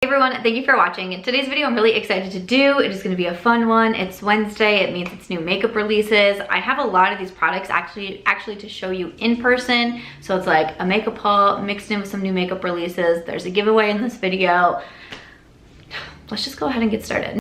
Hey everyone, thank you for watching. In today's video I'm really excited to do. It is going to be a fun one. It's Wednesday, it means it's new makeup releases. I have a lot of these products actually to show you in person. So it's like a makeup haul mixed in with some new makeup releases. There's a giveaway in this video. Let's just go ahead and get started.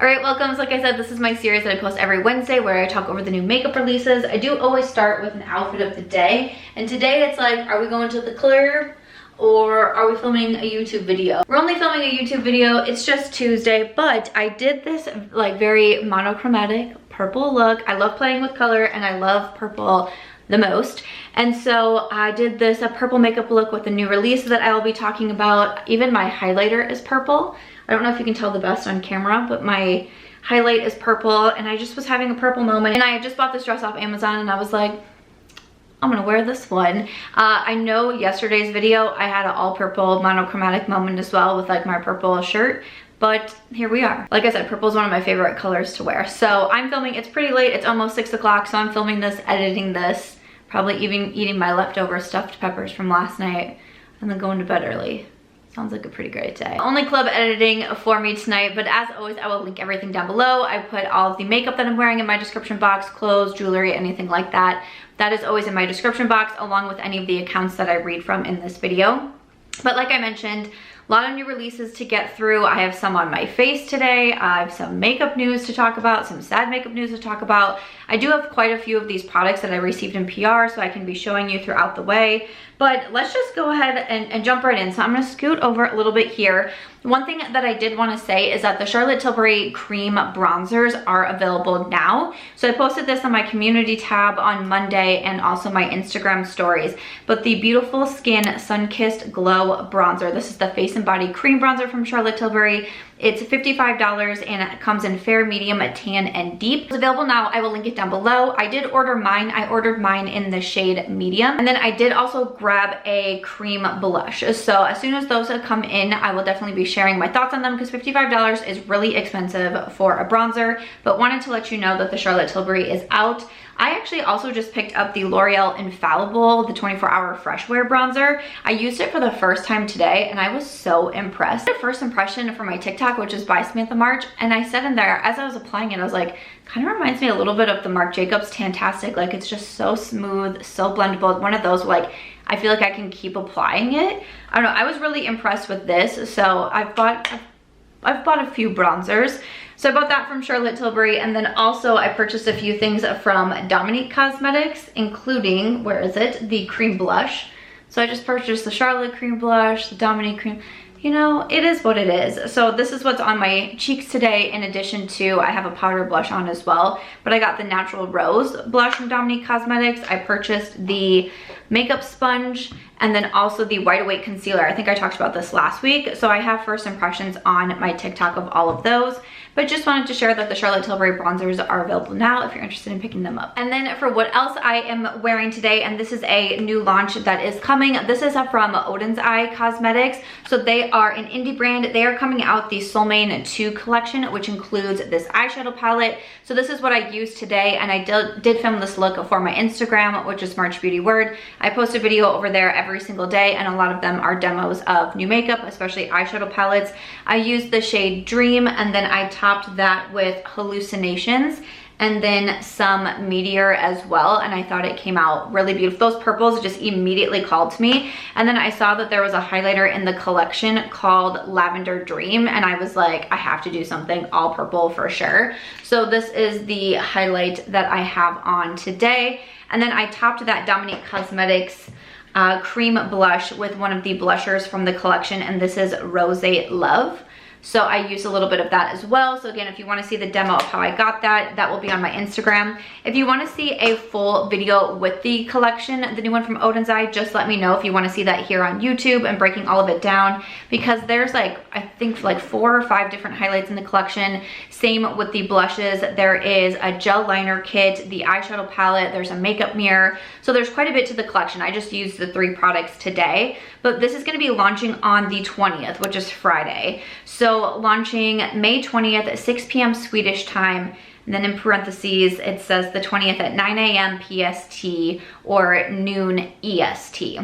Alright, welcome. So like I said, this is my series that I post every Wednesday where I talk over the new makeup releases. I do always start with an outfit of the day. And today it's like, are we going to the Calirae? Or are we filming a YouTube video? We're only filming a YouTube video. It's just Tuesday, but I did this like very monochromatic purple look. I love playing with color and I love purple the most. And so I did this purple makeup look with a new release that I will be talking about. Even my highlighter is purple. I don't know if you can tell the best on camera, but my highlight is purple and I just was having a purple moment. And I just bought this dress off Amazon and I was like, I'm gonna wear this one. I know yesterday's video I had an all purple monochromatic moment as well with like my purple shirt, but here we are. Like I said, purple is one of my favorite colors to wear. So I'm filming, it's pretty late, it's almost 6 o'clock, so I'm filming this, editing this, probably even eating my leftover stuffed peppers from last night, and then going to bed early. Sounds like a pretty great day. Only club editing for me tonight, but as always, I will link everything down below. I put all of the makeup that I'm wearing in my description box, clothes, jewelry, anything like that. That is always in my description box, along with any of the accounts that I read from in this video. But like I mentioned, a lot of new releases to get through. I have some on my face today. I have some makeup news to talk about, some sad makeup news to talk about. I do have quite a few of these products that I received in PR, so I can be showing you throughout the way. But let's just go ahead and jump right in. So I'm gonna scoot over a little bit here. One thing that I did want to say is that the Charlotte Tilbury cream bronzers are available now. So I posted this on my community tab on Monday and also my Instagram stories. But the Beautiful Skin Sun-Kissed Glow Bronzer, this is the face and body cream bronzer from Charlotte Tilbury. It's $55 and it comes in fair, medium, tan, and deep. It's available now. I will link it down below. I did order mine. I ordered mine in the shade medium. And then I did also grab a cream blush. So as soon as those come in, I will definitely be sharing my thoughts on them because $55 is really expensive for a bronzer. But wanted to let you know that the Charlotte Tilbury is out. I actually also just picked up the L'Oreal Infallible, the 24-hour fresh wear bronzer. I used it for the first time today and I was so impressed. The first impression for my TikTok, which is by Samantha March, and I said in there, as I was applying it, I was like, kind of reminds me a little bit of the Marc Jacobs Tantastic. Like it's just so smooth, so blendable. One of those like, I feel like I can keep applying it. I don't know, I was really impressed with this. So I've bought a few bronzers. So I bought that from Charlotte Tilbury, and then also I purchased a few things from Odins Cosmetics, including, where is it? The cream blush. So I just purchased the Charlotte cream blush, the Dominique cream. You know, it is what it is. So this is what's on my cheeks today, in addition to, I have a powder blush on as well, but I got the Natural Rose blush from Odins Cosmetics. I purchased the makeup sponge and then also the Wide Awake concealer. I think I talked about this last week. So I have first impressions on my TikTok of all of those, but just wanted to share that the Charlotte Tilbury bronzers are available now if you're interested in picking them up. And then for what else I am wearing today, and this is a new launch that is coming. This is from Odins Eye Cosmetics. So they are an indie brand. They are coming out the Solmaine 2 collection, which includes this eyeshadow palette. So this is what I used today, and I did film this look for my Instagram, which is March Beauty Word. I post a video over there every single day, and a lot of them are demos of new makeup, especially eyeshadow palettes. I used the shade Dream, and then I topped that with Hallucinations and then some Meteor as well, and I thought it came out really beautiful. Those purples just immediately called to me. And then I saw that there was a highlighter in the collection called Lavender Dream, and I was like, I have to do something all purple for sure. So this is the highlight that I have on today. And then I topped that Dominique Cosmetics cream blush with one of the blushers from the collection, and this is Rosé Love. So I used a little bit of that as well. So again, if you want to see the demo of how I got that, that will be on my Instagram. If you want to see a full video with the collection, the new one from Odins Eye, just let me know if you want to see that here on YouTube and breaking all of it down, because there's like, I think like 4 or 5 different highlights in the collection. Same with the blushes. There is a gel liner kit, the eyeshadow palette, there's a makeup mirror. So there's quite a bit to the collection. I just used the 3 products today, but this is going to be launching on the 20th, which is Friday. So launching May 20th at 6 p.m. Swedish time, and then in parentheses it says the 20th at 9 a.m. PST or noon EST.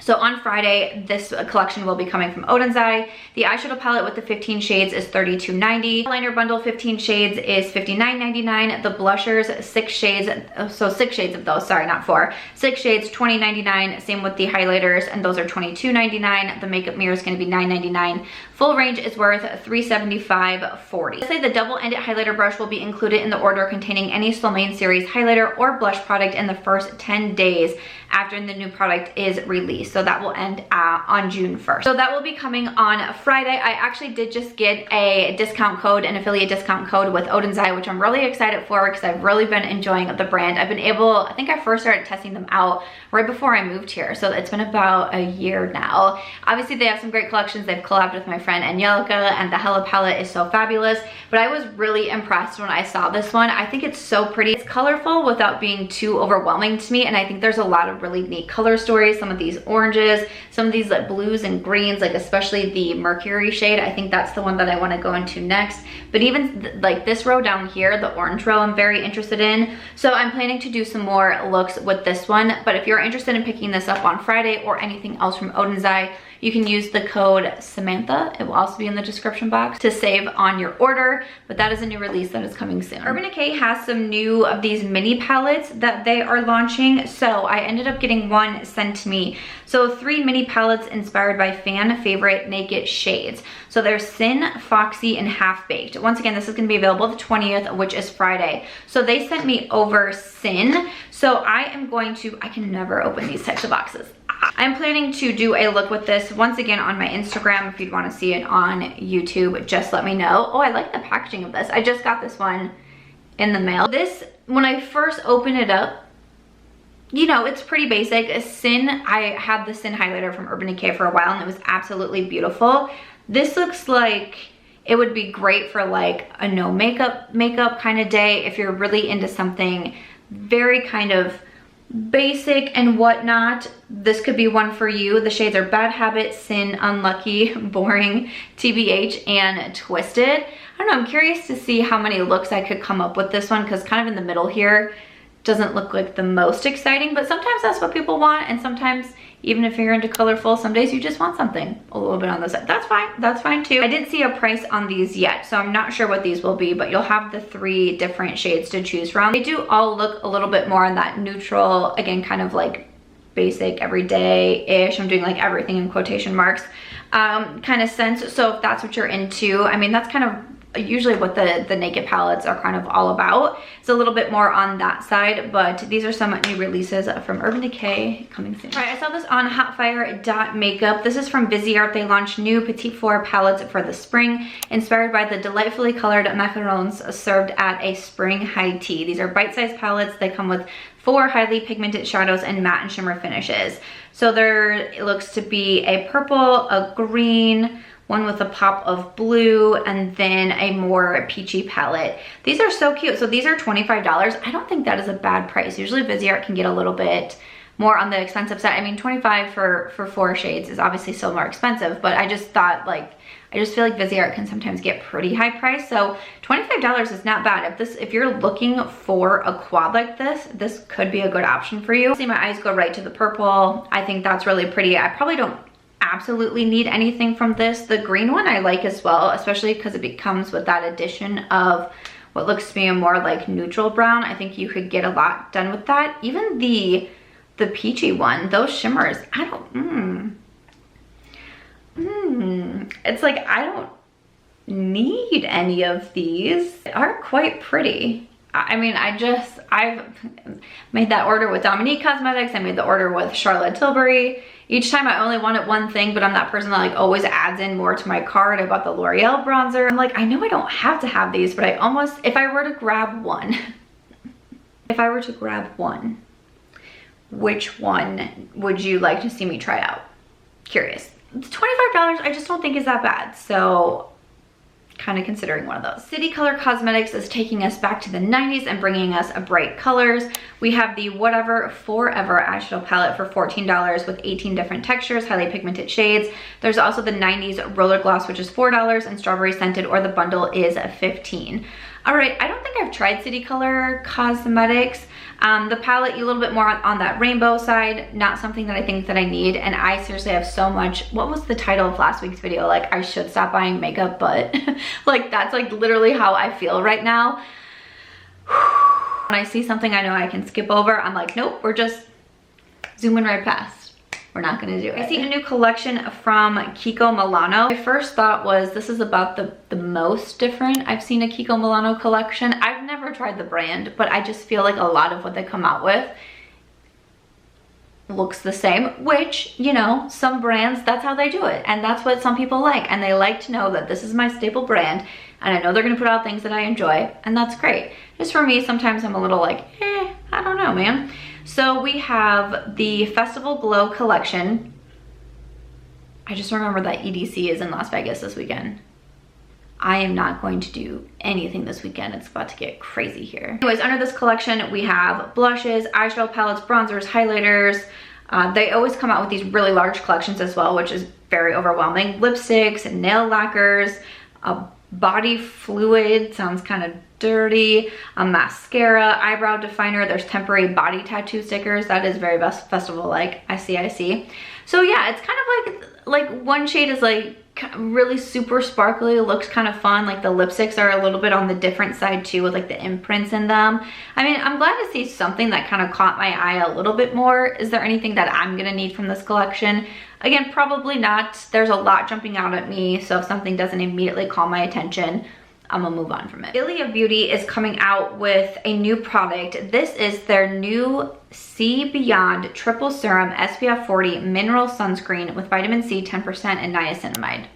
So on Friday, this collection will be coming from Odins Eye. The eyeshadow palette with the 15 shades is $32.90. Eyeliner bundle 15 shades is $59.99. The blushers, 6 shades, so 6 shades of those, sorry, not 4. 6 shades, $20.99. Same with the highlighters, and those are $22.99. The makeup mirror is gonna be $9.99. Full range is worth $375.40. Let's say the double-ended highlighter brush will be included in the order containing any Solmaine series highlighter or blush product in the first 10 days after the new product is released. So that will end on June 1st. So that will be coming on Friday. I actually did just get a discount code, an affiliate discount code with Odins Eye, which I'm really excited for because I've really been enjoying the brand. I've been able, I think I first started testing them out right before I moved here. So it's been about a year now. Obviously they have some great collections. They've collabed with my friend Angelica, and the Hella palette is so fabulous. But I was really impressed when I saw this one. I think it's so pretty. It's colorful without being too overwhelming to me, and I think there's a lot of really neat color stories. Some of these oranges, some of these like blues and greens, like especially the Mercury shade. I think that's the one that I want to go into next. But even like this row down here, the orange row, I'm very interested in. So I'm planning to do some more looks with this one. But if you're interested in picking this up on Friday or anything else from Odins Eye, you can use the code Samantha. It will also be in the description box to save on your order, but that is a new release that is coming soon. Urban Decay has some new of these mini palettes that they are launching. So I ended up getting one sent to me. So 3 mini palettes inspired by fan favorite naked shades. So they're Sin, Foxy, and Half Baked. Once again, this is gonna be available the 20th, which is Friday. So they sent me over Sin. So I am going to, I can never open these types of boxes. I'm planning to do a look with this once again on my Instagram. If you'd want to see it on YouTube, just let me know. Oh, I like the packaging of this. I just got this one in the mail. This, when I first opened it up, you know, it's pretty basic. A Sin, I had the Sin highlighter from Urban Decay for a while and it was absolutely beautiful. This looks like it would be great for like a no makeup kind of day if you're really into something very kind of basic and whatnot. This could be one for you. The shades are Bad Habit, Sin, Unlucky, Boring, TBH, and Twisted. I don't know, I'm curious to see how many looks I could come up with this one, because kind of in the middle here doesn't look like the most exciting, but sometimes that's what people want, and sometimes even if you're into colorful, some days you just want something a little bit on the side. That's fine too. I didn't see a price on these yet, so I'm not sure what these will be, but you'll have the 3 different shades to choose from. They do all look a little bit more on that neutral, again, kind of like basic, everyday-ish, I'm doing like everything in quotation marks, kind of sense. So if that's what you're into, I mean, that's kind of usually what the naked palettes are kind of all about. It's a little bit more on that side, but these are some new releases from Urban Decay coming soon. All right, I saw this on hotfire.makeup. This is from Viseart. They launched new Petite Four palettes for the spring, inspired by the delightfully colored macarons served at a spring high tea. These are bite-sized palettes. They come with 4 highly pigmented shadows and matte and shimmer finishes. So there it looks to be a purple, a green, one with a pop of blue, and then a more peachy palette. These are so cute. So these are $25. I don't think that is a bad price. Usually Viseart can get a little bit more on the expensive side. I mean, $25 for 4 shades is obviously still more expensive, but I just thought, like, I just feel like Viseart can sometimes get pretty high price. So $25 is not bad. If you're looking for a quad like this, this could be a good option for you. See, my eyes go right to the purple. I think that's really pretty. I probably don't absolutely need anything from this. The green one I like as well, especially because it comes with that addition of what looks to be a more like neutral brown. I think you could get a lot done with that. Even the peachy one, those shimmers, I don't, it's like I don't need any of these. They are quite pretty. I mean, I've made that order with Dominique Cosmetics. I made the order with Charlotte Tilbury. Each time I only wanted one thing, but I'm that person that like always adds in more to my cart. I bought the L'Oreal bronzer. I'm like, I know I don't have to have these, but I almost, if I were to grab one, which one would you like to see me try out? Curious. It's $25, I just don't think is that bad. So kind of considering one of those. City Color Cosmetics is taking us back to the 90s and bringing us bright colors. We have the Whatever Forever eyeshadow palette for $14 with 18 different textures, highly pigmented shades. There's also the 90s Roller Gloss, which is $4, and Strawberry Scented, or the bundle is $15. All right, I don't think I've tried City Color Cosmetics. The palette, a little bit more on that rainbow side, not something that I think that I need. And I seriously have so much, what was the title of last week's video? Like, I should stop buying makeup, but like, that's like literally how I feel right now. When I see something I know I can skip over, I'm like, nope, we're just zooming right past. We're not gonna do it. I see a new collection from Kiko Milano. My first thought was this is about the most different I've seen a Kiko Milano collection. I've never tried the brand, but I just feel like a lot of what they come out with looks the same, which, you know, some brands, that's how they do it. And that's what some people like. And they like to know that this is my staple brand. And I know they're gonna put out things that I enjoy, and that's great. Just for me, sometimes I'm a little like, I don't know, man. So we have the Festival Glow collection. I just remember that EDC is in Las Vegas this weekend. I am not going to do anything this weekend. It's about to get crazy here. Anyways, under this collection, we have blushes, eyeshadow palettes, bronzers, highlighters. They always come out with these really large collections as well, which is very overwhelming. Lipsticks, nail lacquers, body fluid, sounds kind of dirty, a mascara, eyebrow definer. There's temporary body tattoo stickers. That is very festival-like. I see. So yeah, it's kind of like one shade is like really super sparkly, looks kind of fun. Like the lipsticks are a little bit on the different side too, with like the imprints in them. I mean, I'm glad to see something that kind of caught my eye a little bit more. Is there anything that I'm gonna need from this collection? Again, probably not. There's a lot jumping out at me, so if something doesn't immediately call my attention, I'm gonna move on from it. Ilia Beauty is coming out with a new product. This is their new C Beyond Triple Serum SPF 40 Mineral Sunscreen with vitamin C 10% and niacinamide.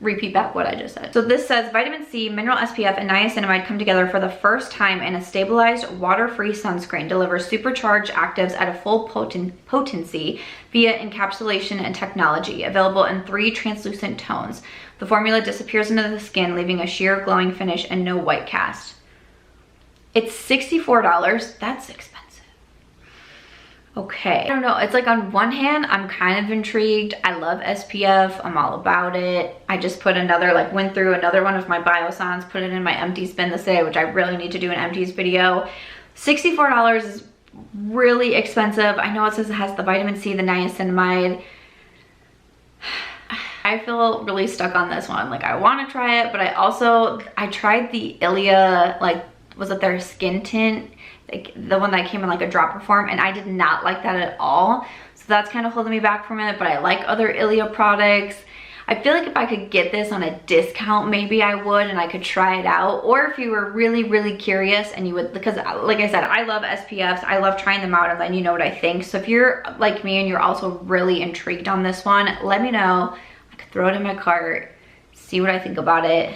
Repeat back what I just said. So this says vitamin C, mineral SPF, and niacinamide come together for the first time in a stabilized, water-free sunscreen. Delivers supercharged actives at a full potency via encapsulation and technology. Available in 3 translucent tones. The formula disappears into the skin, leaving a sheer glowing finish and no white cast. It's $64. That's expensive. Okay, I don't know. It's like on one hand, I'm kind of intrigued. I love SPF. I'm all about it. I just put another, like went through another one of my Biosans, put it in my empties bin this day, which I really need to do an empties video. $64 is really expensive. I know it says it has the vitamin C, the niacinamide. I feel really stuck on this one. Like I want to try it, but I tried the Ilia, like, was it their skin tint? Like the one that came in like a dropper form, and I did not like that at all. So that's kind of holding me back from it, but I like other Ilia products. I feel like if I could get this on a discount, maybe I would, and I could try it out. Or if you were really, really curious and you would, because like I said, I love SPFs. I love trying them out and letting you know what I think. So if you're like me and you're also really intrigued on this one, let me know. I could throw it in my cart, see what I think about it.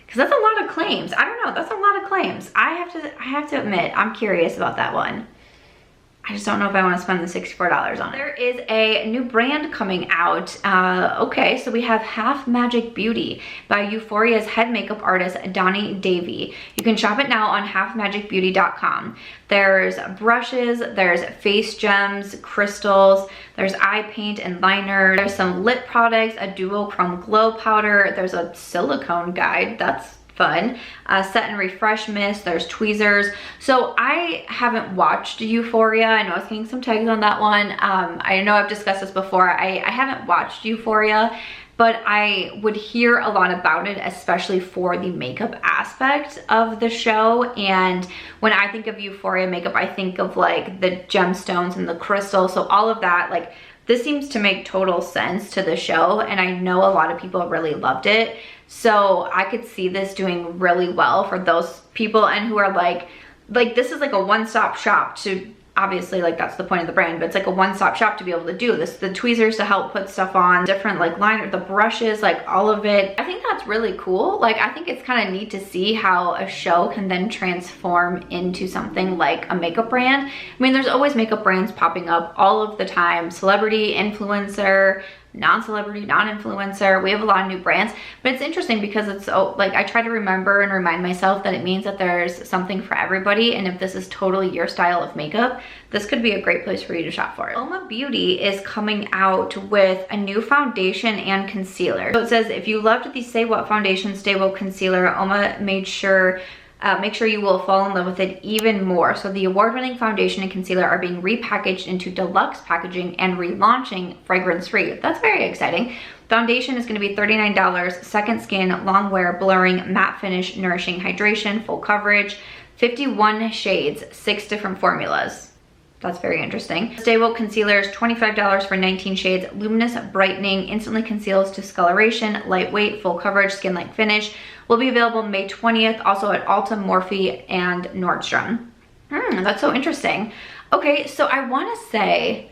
Because that's a lot of claims. I don't know, that's a lot of claims. I have to admit, I'm curious about that one. I just don't know if I want to spend the $64 on it. There is a new brand coming out. Okay, so we have Half Magic Beauty by Euphoria's head makeup artist, Donnie Davy. You can shop it now on halfmagicbeauty.com. There's brushes, there's face gems, crystals, there's eye paint and liner, there's some lip products, a duochrome glow powder, there's a silicone guide, that's fun, set and refresh mist, there's tweezers. So I haven't watched Euphoria. I know I was getting some tags on that one. I know I've discussed this before. I haven't watched Euphoria, but I would hear a lot about it, especially for the makeup aspect of the show. And when I think of Euphoria makeup, I think of like the gemstones and the crystals. So all of that, like, this seems to make total sense to the show, and I know a lot of people really loved it. So I could see this doing really well for those people and who are like this is like a one-stop shop to, obviously, like that's the point of the brand, but it's like a one-stop shop to be able to do this. The tweezers to help put stuff on, different like liner, the brushes, like all of it. I think that's really cool. Like I think it's kind of neat to see how a show can then transform into something like a makeup brand. I mean, there's always makeup brands popping up all of the time. Celebrity, influencer, non-celebrity, non-influencer. We have a lot of new brands, but it's interesting because it's so, like, I try to remember and remind myself that it means that there's something for everybody, and if this is totally your style of makeup, this could be a great place for you to shop for it. Uoma Beauty is coming out with a new foundation and concealer. So it says, if you loved the Say What foundation, Stay Woke concealer, Uoma made sure make sure you will fall in love with it even more. So the award-winning foundation and concealer are being repackaged into deluxe packaging and relaunching fragrance-free. That's very exciting. Foundation is going to be $39. Second Skin, long wear, blurring, matte finish, nourishing hydration, full coverage, 51 shades, 6 different formulas. That's very interesting. Stay Woke concealer is $25 for 19 shades. Luminous brightening, instantly conceals discoloration, lightweight, full coverage, skin-like finish. Will be available May 20th, also at Ulta, Morphe, and Nordstrom. That's so interesting. Okay, so I want to say,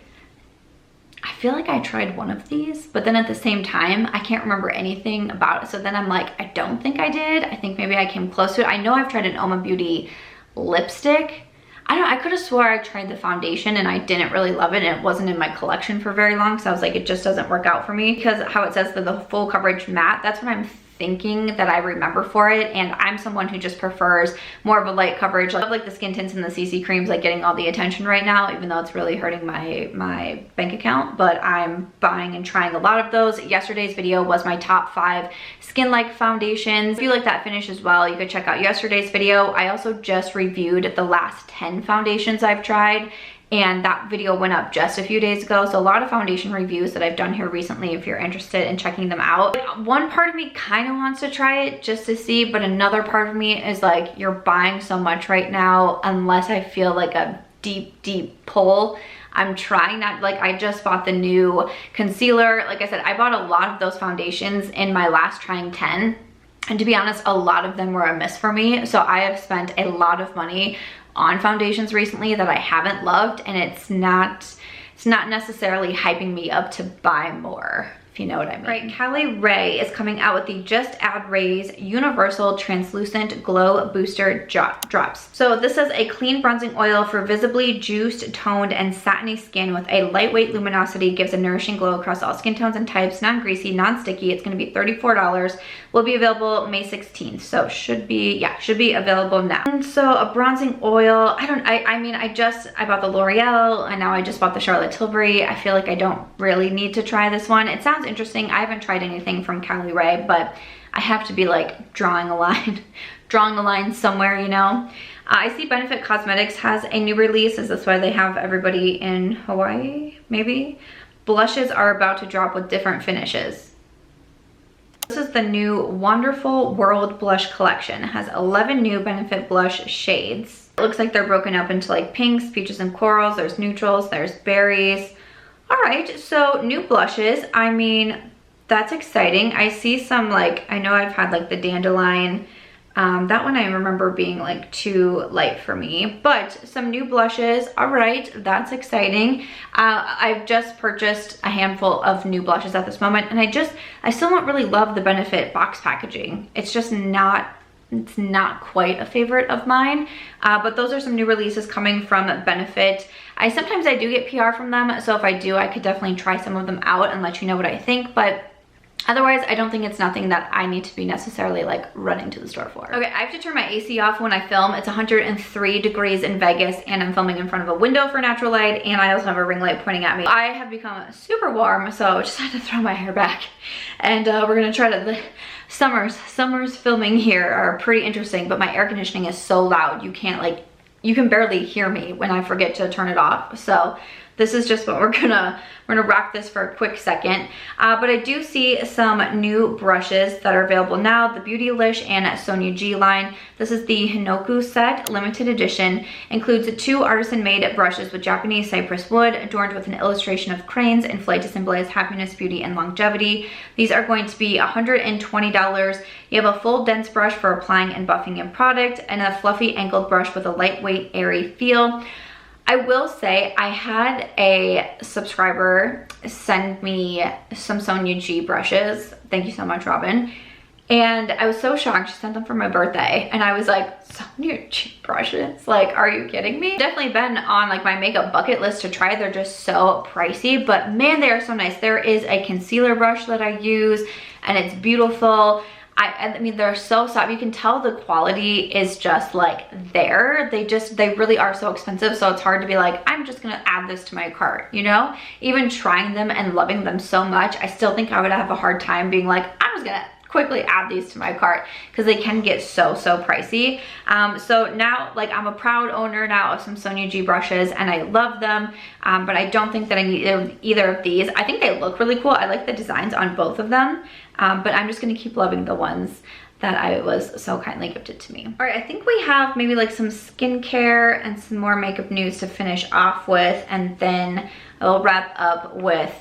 I feel like I tried one of these, but then at the same time, I can't remember anything about it. So then I'm like, I don't think I did. I think maybe I came close to it. I know I've tried an Uoma Beauty lipstick. I could have swore I tried the foundation and I didn't really love it, and it wasn't in my collection for very long, so I was like, it just doesn't work out for me, because how it says that the full coverage matte, that's what I'm thinking that I remember for it, and I'm someone who just prefers more of a light coverage. I love like the skin tints and the CC creams like getting all the attention right now, even though it's really hurting my bank account, but I'm buying and trying a lot of those. Yesterday's video was my top 5 skin-like foundations. If you like that finish as well, you could check out yesterday's video. I also just reviewed the last 10 foundations I've tried, and that video went up just a few days ago. So a lot of foundation reviews that I've done here recently if you're interested in checking them out. One part of me kind of wants to try it just to see, but another part of me is like, you're buying so much right now, unless I feel like a deep pull. I'm trying not, like, I just bought the new concealer. Like I said, I bought a lot of those foundations in my last trying 10. And to be honest, a lot of them were a miss for me. So I have spent a lot of money on foundations recently that I haven't loved, and it's not necessarily hyping me up to buy more, if you know what I mean. Right, Calirae is coming out with the Just Add Rays Universal Translucent Glow Booster Drops. So this is a clean bronzing oil for visibly juiced, toned, and satiny skin with a lightweight luminosity. Gives a nourishing glow across all skin tones and types, non-greasy, non-sticky. It's gonna be $34. Will be available May 16th. So should be available now. And so a bronzing oil, I mean, I bought the L'Oreal, and now I just bought the Charlotte Tilbury. I feel like I don't really need to try this one. It sounds interesting. I haven't tried anything from Calirae, but I have to be like drawing a line somewhere, you know. I see Benefit Cosmetics has a new release. Is this why they have everybody in Hawaii, maybe? Blushes are about to drop with different finishes. This is the new Wonderful World Blush Collection. It has 11 new Benefit blush shades. It looks like they're broken up into like pinks, peaches, and corals. There's neutrals, there's berries. All right, so new blushes. I mean, that's exciting. I see some, like, I know I've had like the dandelion. That one I remember being like too light for me, but some new blushes. All right, that's exciting. I've just purchased a handful of new blushes at this moment, and I still don't really love the Benefit box packaging. It's just not, it's not quite a favorite of mine, but those are some new releases coming from Benefit. Sometimes I do get PR from them, so if I do, I could definitely try some of them out and let you know what I think, but otherwise, I don't think it's nothing that I need to be necessarily like running to the store for. Okay, I have to turn my AC off when I film. It's 103 degrees in Vegas, and I'm filming in front of a window for natural light, and I also have a ring light pointing at me. I have become super warm, so I just had to throw my hair back. And we're gonna try to, the summer's filming here are pretty interesting, but my air conditioning is so loud, you can barely hear me when I forget to turn it off. So this is just what we're gonna rock this for a quick second. But I do see some new brushes that are available now. The Beautylish and Sonia G line. This is the Hinoku set, limited edition. Includes 2 artisan-made brushes with Japanese cypress wood, adorned with an illustration of cranes and flight to symbolize happiness, beauty, and longevity. These are going to be $120. You have a full dense brush for applying and buffing your product, and a fluffy angled brush with a lightweight, airy feel. I will say I had a subscriber send me some Sonia G brushes. Thank you so much, Robin. And I was so shocked. She sent them for my birthday. And I was like, so many cheap brushes. Like, are you kidding me? Definitely been on like my makeup bucket list to try. They're just so pricey, but man, they are so nice. There is a concealer brush that I use and it's beautiful. I mean, they're so soft. You can tell the quality is just like there. They really are so expensive. So it's hard to be like, I'm just gonna add this to my cart, you know? Even trying them and loving them so much, I still think I would have a hard time being like, I'm just gonna quickly add these to my cart because they can get so pricey. So now, like, I'm a proud owner now of some Sonia G brushes and I love them, but I don't think that I need either of these. I think they look really cool. I like the designs on both of them, but I'm just gonna keep loving the ones that I was so kindly gifted to me. All right, I think we have maybe like some skincare and some more makeup news to finish off with, and then I'll wrap up with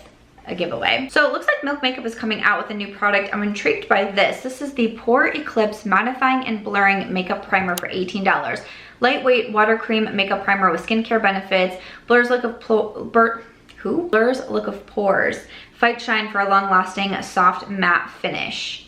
a giveaway. So it looks like Milk Makeup is coming out with a new product. I'm intrigued by this. This is the Pore Eclipse Mattifying and Blurring Makeup Primer for $18. Lightweight water cream makeup primer with skincare benefits. Blurs look of pores. Fight shine for a long-lasting, soft matte finish.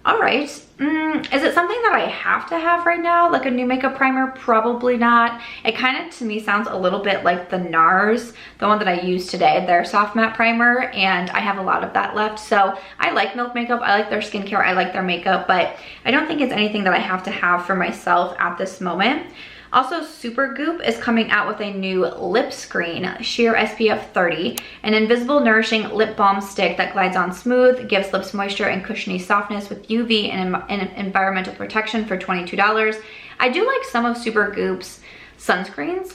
All right, is it something that I have to have right now? Like a new makeup primer? Probably not. It kind of, to me, sounds a little bit like the NARS, the one that I used today, their soft matte primer, and I have a lot of that left. So I like Milk Makeup, I like their skincare, I like their makeup, but I don't think it's anything that I have to have for myself at this moment. Also, Supergoop is coming out with a new lip screen, Sheer SPF 30, an invisible nourishing lip balm stick that glides on smooth, gives lips moisture and cushiony softness with UV and environmental protection for $22. I do like some of Supergoop's sunscreens,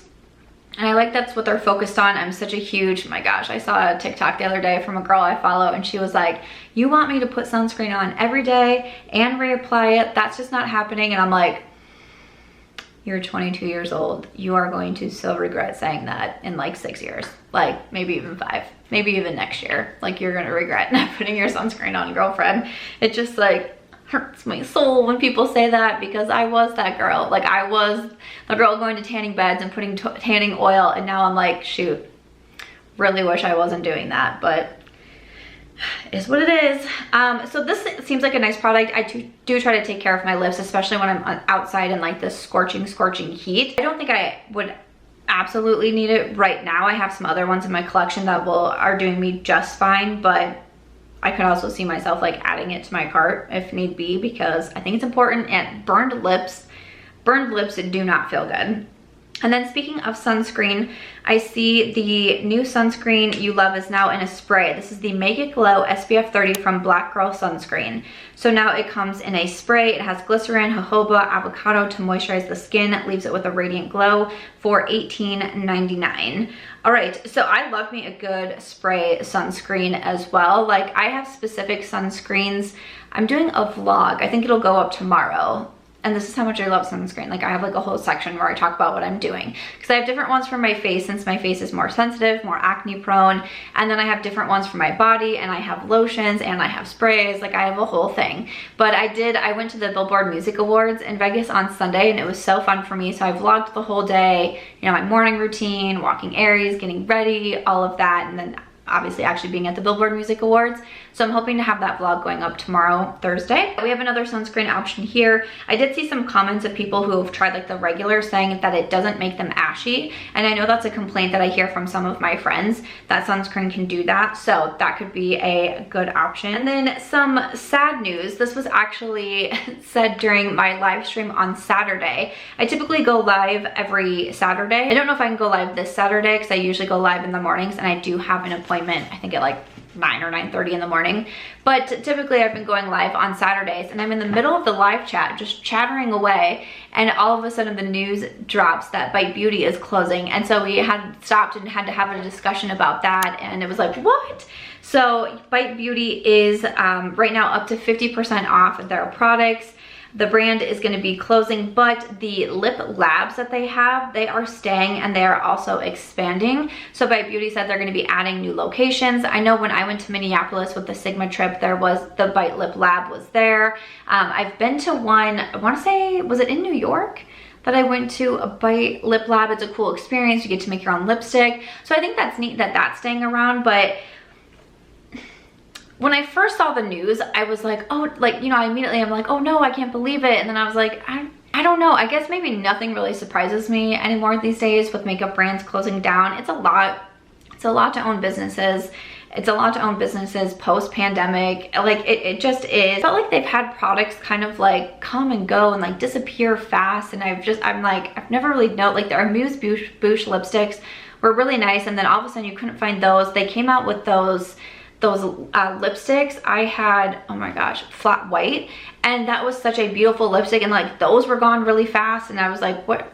and I like that's what they're focused on. I'm such a huge, my gosh, I saw a TikTok the other day from a girl I follow, and she was like, you want me to put sunscreen on every day and reapply it? That's just not happening. And I'm like, you're 22 years old. You are going to so regret saying that in like 6 years, like maybe even 5, maybe even next year. Like, you're gonna regret not putting your sunscreen on, girlfriend. It just like hurts my soul when people say that, because I was that girl. Like, I was the girl going to tanning beds and putting tanning oil, and now I'm like, shoot, really wish I wasn't doing that, but is what it is. So this seems like a nice product. I do try to take care of my lips, especially when I'm outside in like this scorching heat. I don't think I would absolutely need it right now. I have some other ones in my collection that are doing me just fine, but I could also see myself like adding it to my cart if need be, because I think it's important. And burned lips do not feel good. And then speaking of sunscreen, I see the new sunscreen you love is now in a spray. This is the Make It Glow SPF 30 from Black Girl Sunscreen. So now it comes in a spray. It has glycerin, jojoba, avocado to moisturize the skin. It leaves it with a radiant glow for $18.99. All right, so I love me a good spray sunscreen as well. Like, I have specific sunscreens. I'm doing a vlog. I think it'll go up tomorrow. And this is how much I love sunscreen. Like, I have like a whole section where I talk about what I'm doing, because I have different ones for my face, since my face is more sensitive, more acne prone. And then I have different ones for my body, and I have lotions and I have sprays. Like, I have a whole thing. But I went to the Billboard Music Awards in Vegas on Sunday, and it was so fun for me. So I vlogged the whole day, you know, my morning routine, walking Aries, getting ready, all of that. And then obviously actually being at the Billboard Music Awards. So I'm hoping to have that vlog going up tomorrow, Thursday. We have another sunscreen option here. I did see some comments of people who have tried like the regular, saying that it doesn't make them ashy. And I know that's a complaint that I hear from some of my friends, that sunscreen can do that. So that could be a good option. And then some sad news. This was actually said during my live stream on Saturday. I typically go live every Saturday. I don't know if I can go live this Saturday, because I usually go live in the mornings, and I do have an appointment, I think at like 9 or 9:30 in the morning. But typically I've been going live on Saturdays, and I'm in the middle of the live chat just chattering away, and all of a sudden the news drops that Bite Beauty is closing. And so we had stopped and had to have a discussion about that, and it was like, what? So Bite Beauty is right now up to 50% off their products. The brand is going to be closing, but the lip labs that they have, they are staying, and they are also expanding. So Bite Beauty said they're going to be adding new locations. I know when I went to Minneapolis with the Sigma trip, there was the Bite Lip Lab was there. I've been to one, I want to say, was it in New York that I went to a Bite Lip Lab? It's a cool experience. You get to make your own lipstick. So I think that's neat that that's staying around, but when I first saw the news, I was like, oh, like, you know, immediately I'm like, oh no, I can't believe it. And then I was like, I don't know. I guess maybe nothing really surprises me anymore these days with makeup brands closing down. It's a lot. It's a lot to own businesses. It's a lot to own businesses post-pandemic. Like, it just is. I felt like they've had products kind of like come and go and like disappear fast. And I'm like, I've never really known, like their Amuse Bouche lipsticks were really nice. And then all of a sudden you couldn't find those. They came out with those lipsticks. I had, oh my gosh, Flat White. And that was such a beautiful lipstick. And like those were gone really fast. And I was like, what?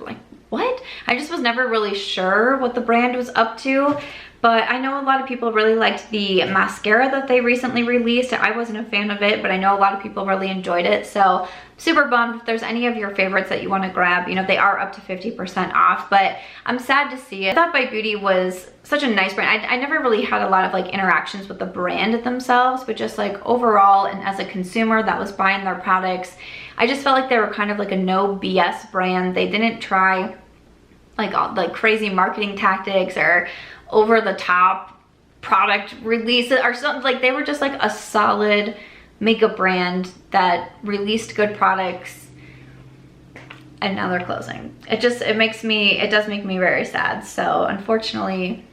I just was never really sure what the brand was up to. But I know a lot of people really liked the mascara that they recently released. I wasn't a fan of it, but I know a lot of people really enjoyed it. So super bummed. If there's any of your favorites that you want to grab, you know, they are up to 50% off, but I'm sad to see it. I thought By Beauty was such a nice brand. I never really had a lot of like interactions with the brand themselves, but just like overall and as a consumer that was buying their products, I just felt like they were kind of like a no BS brand. They didn't try like crazy marketing tactics or over the top product releases or something. Like they were just like a solid makeup brand that released good products, and now they're closing. It does make me very sad. So unfortunately,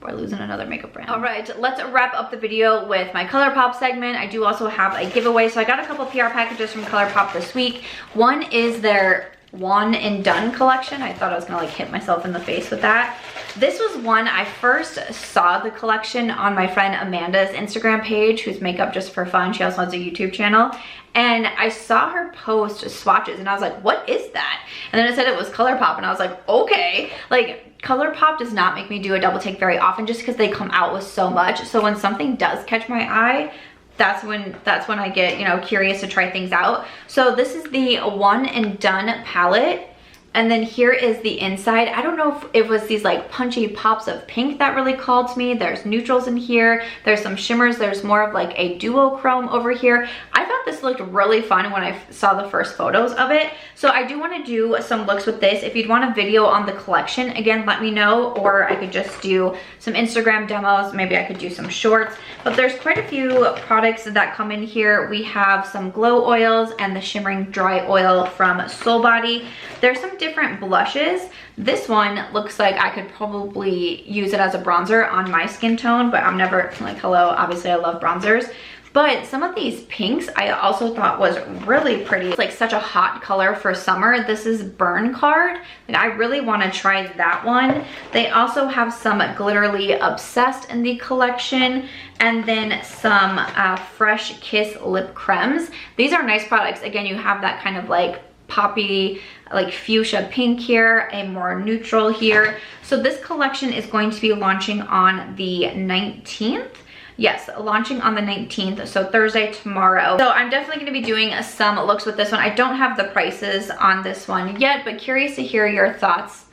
we're losing another makeup brand. All right, let's wrap up the video with my Colourpop segment. I do also have a giveaway. So I got a couple PR packages from Colourpop this week. One is their one and done collection. I thought I was gonna like hit myself in the face with that. This was one, I first saw the collection on my friend Amanda's Instagram page, who's Makeup Just for Fun. She also has a YouTube channel. And I saw her post swatches and I was like, what is that? And then it said it was Colourpop and I was like, okay. Like Colourpop does not make me do a double take very often just because they come out with so much. So when something does catch my eye, that's when I get, you know, curious to try things out. So this is the one and done palette. And then here is the inside. I don't know if it was these like punchy pops of pink that really called to me. There's neutrals in here. There's some shimmers. There's more of like a duochrome over here. I thought this looked really fun when I saw the first photos of it. So I do want to do some looks with this. If you'd want a video on the collection, again, let me know. Or I could just do some Instagram demos. Maybe I could do some shorts. But there's quite a few products that come in here. We have some glow oils and the shimmering dry oil from Soul Body. There's some different blushes. This one looks like I could probably use it as a bronzer on my skin tone, but I'm never like, hello, obviously I love bronzers. But some of these pinks I also thought was really pretty. It's like such a hot color for summer. This is Burn Card, and I really want to try that one. They also have some Glitterly Obsessed in the collection, and then some Fresh Kiss lip creams. These are nice products. Again, you have that kind of like poppy, like fuchsia pink here, a more neutral here. So this collection is going to be launching on the 19th. Yes, launching on the 19th, so Thursday, tomorrow. So I'm definitely gonna be doing some looks with this one. I don't have the prices on this one yet, but curious to hear your thoughts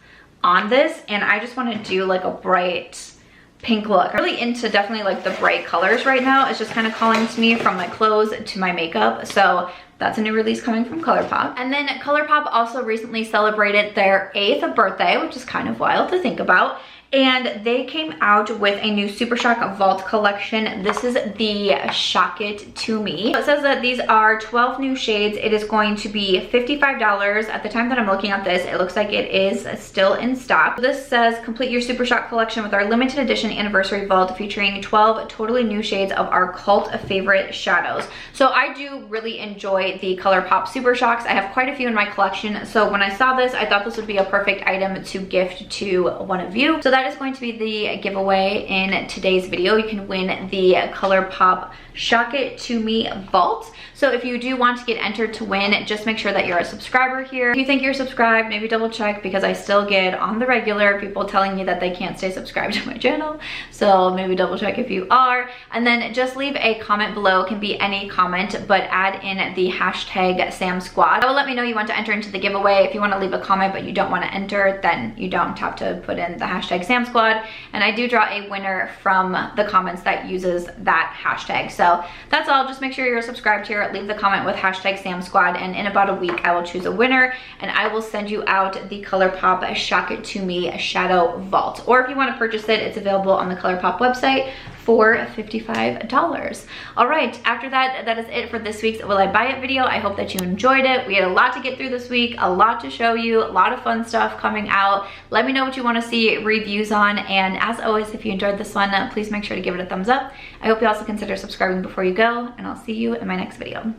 on this. And I just wanna do like a bright pink look. I'm really into definitely like the bright colors right now. It's just kind of calling to me from my clothes to my makeup. So that's a new release coming from Colourpop. And then Colourpop also recently celebrated their 8th birthday, which is kind of wild to think about. And they came out with a new Super Shock Vault collection. This is the Shock It To Me. So it says that these are 12 new shades. It is going to be $55. At the time that I'm looking at this, it looks like it is still in stock. This says, complete your Super Shock collection with our limited edition anniversary vault featuring 12 totally new shades of our cult favorite shadows. So I do really enjoy the Colourpop Super Shocks. I have quite a few in my collection. So when I saw this, I thought this would be a perfect item to gift to one of you. So that is going to be the giveaway in today's video. You can win the Colourpop Shock It To Me Vault. So if you do want to get entered to win, just make sure that you're a subscriber here. If you think you're subscribed, maybe double check, because I still get on the regular people telling me that they can't stay subscribed to my channel. So maybe double check if you are. And then just leave a comment below. It can be any comment, but add in the hashtag SamSquad. That will let me know you want to enter into the giveaway. If you want to leave a comment but you don't want to enter, then you don't have to put in the hashtag SamSquad. And I do draw a winner from the comments that uses that hashtag. So that's all. Just make sure you're subscribed here. Leave the comment with hashtag SamSquad, and in about a week I will choose a winner and I will send you out the Colourpop Shock It To Me Shadow Vault. Or if you want to purchase it, it's available on the Colourpop website for $55. All right, after that, that is it for this week's Will I Buy It video. I hope that you enjoyed it. We had a lot to get through this week, a lot to show you, a lot of fun stuff coming out. Let me know what you want to see reviews on, and as always, if you enjoyed this one, please make sure to give it a thumbs up. I hope you also consider subscribing before you go, and I'll see you in my next video.